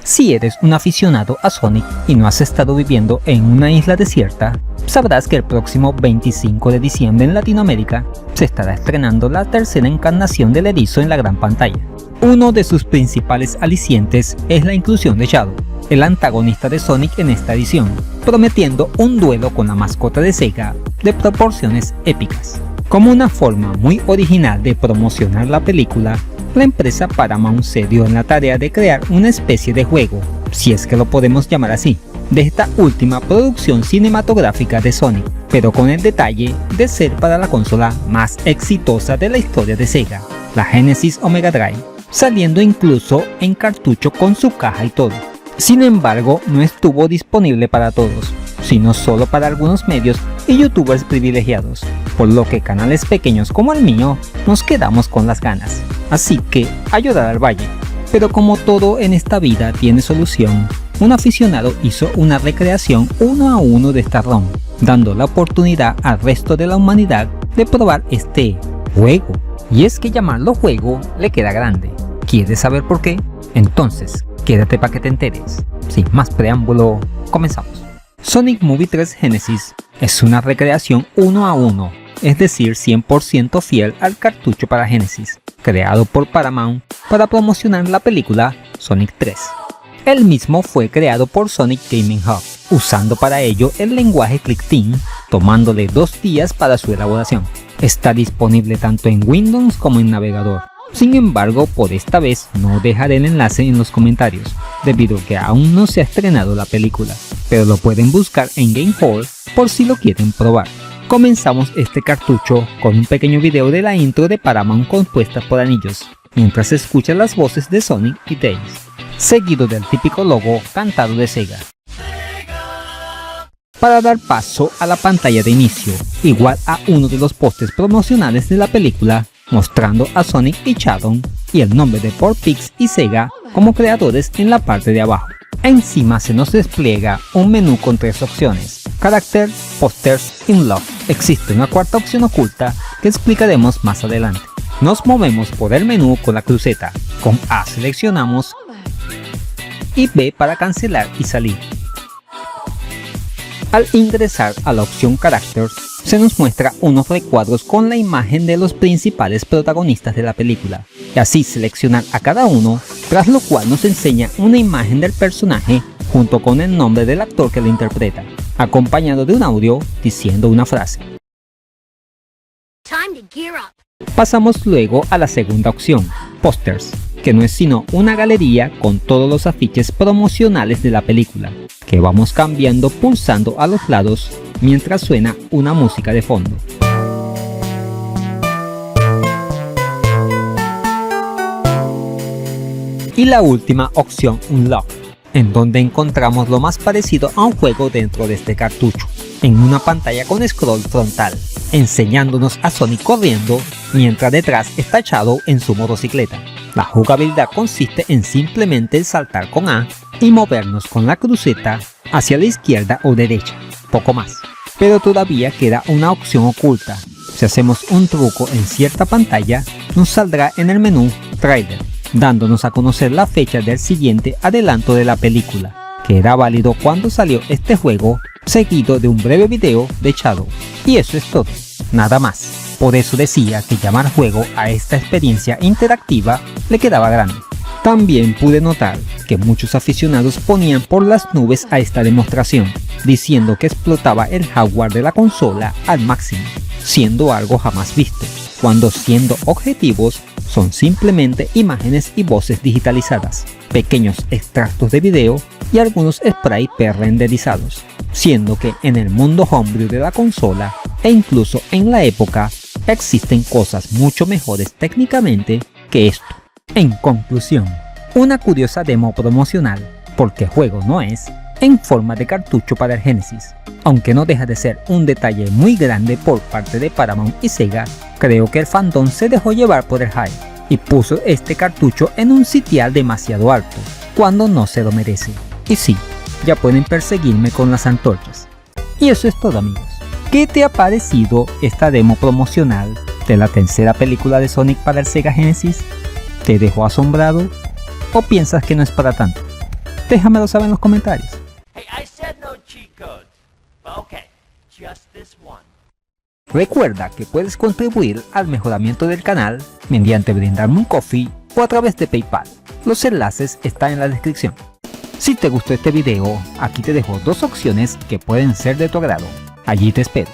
Si eres un aficionado a Sonic y no has estado viviendo en una isla desierta, sabrás que el próximo 25 de diciembre en Latinoamérica se estará estrenando la tercera encarnación del erizo en la gran pantalla. Uno de sus principales alicientes es la inclusión de Shadow, el antagonista de Sonic en esta edición, prometiendo un duelo con la mascota de Sega de proporciones épicas. Como una forma muy original de promocionar la película, la empresa Paramount se dio en la tarea de crear una especie de juego, si es que lo podemos llamar así, de esta última producción cinematográfica de Sonic, pero con el detalle de ser para la consola más exitosa de la historia de Sega, la Genesis o Mega Drive, saliendo incluso en cartucho con su caja y todo. Sin embargo, no estuvo disponible para todos, sino solo para algunos medios y youtubers privilegiados, por lo que canales pequeños como el mío nos quedamos con las ganas. Así que a llorar al valle. Pero como todo en esta vida tiene solución, un aficionado hizo una recreación 1 a 1 de esta ROM, dando la oportunidad al resto de la humanidad de probar este juego. Y es que llamarlo juego le queda grande. ¿Quieres saber por qué? Entonces, quédate para que te enteres. Sin más preámbulo, comenzamos. Sonic Movie 3 Genesis es una recreación 1 a 1, es decir 100% fiel al cartucho para Genesis, creado por Paramount para promocionar la película Sonic 3. El mismo fue creado por Sonic Gaming Hub, usando para ello el lenguaje ClickTeam, tomándole 2 días para su elaboración. Está disponible tanto en Windows como en navegador. Sin embargo, por esta vez no dejaré el enlace en los comentarios, debido a que aún no se ha estrenado la película, pero lo pueden buscar en Game Hall por si lo quieren probar. Comenzamos este cartucho con un pequeño video de la intro de Paramount compuesta por anillos, mientras se escuchan las voces de Sonic y Tails, seguido del típico logo cantado de Sega. Para dar paso a la pantalla de inicio, igual a uno de los pósters promocionales de la película, mostrando a Sonic y Shadow y el nombre de 4Pix y Sega como creadores en la parte de abajo. Encima se nos despliega un menú con 3 opciones: Character, Posters y Unlock. Existe una cuarta opción oculta que explicaremos más adelante. Nos movemos por el menú con la cruceta. Con A seleccionamos y B para cancelar y salir. Al ingresar a la opción Characters, se nos muestra unos recuadros con la imagen de los principales protagonistas de la película, y así seleccionar a cada uno, tras lo cual nos enseña una imagen del personaje junto con el nombre del actor que lo interpreta, acompañado de un audio diciendo una frase. Pasamos luego a la segunda opción, Posters, que no es sino una galería con todos los afiches promocionales de la película, que vamos cambiando pulsando a los lados mientras suena una música de fondo. Y la última opción, Unlock, en donde encontramos lo más parecido a un juego dentro de este cartucho, en una pantalla con scroll frontal, enseñándonos a Sonic corriendo mientras detrás está Shadow en su motocicleta. La jugabilidad consiste en simplemente saltar con A y movernos con la cruceta hacia la izquierda o derecha, poco más. Pero todavía queda una opción oculta. Si hacemos un truco en cierta pantalla, nos saldrá en el menú Trailer, dándonos a conocer la fecha del siguiente adelanto de la película, que era válido cuando salió este juego, seguido de un breve video de Shadow. Y eso es todo, nada más. Por eso decía que llamar juego a esta experiencia interactiva le quedaba grande. También pude notar que muchos aficionados ponían por las nubes a esta demostración, diciendo que explotaba el hardware de la consola al máximo, siendo algo jamás visto, cuando siendo objetivos son simplemente imágenes y voces digitalizadas, pequeños extractos de video y algunos sprites pre-renderizados, siendo que en el mundo homebrew de la consola e incluso en la época existen cosas mucho mejores técnicamente que esto. En conclusión, una curiosa demo promocional, porque juego no es, en forma de cartucho para el Genesis. Aunque no deja de ser un detalle muy grande por parte de Paramount y Sega, creo que el fandom se dejó llevar por el hype y puso este cartucho en un sitial demasiado alto, cuando no se lo merece. Y sí, ya pueden perseguirme con las antorchas. Y eso es todo, amigos. ¿Qué te ha parecido esta demo promocional de la tercera película de Sonic para el Sega Genesis? ¿Te dejó asombrado o piensas que no es para tanto? Déjamelo saber en los comentarios. Hey, I said no cheat codes. But okay, just this one. Recuerda que puedes contribuir al mejoramiento del canal mediante brindarme un coffee o a través de PayPal. Los enlaces están en la descripción. Si te gustó este video, aquí te dejo dos opciones que pueden ser de tu agrado. Allí te espero.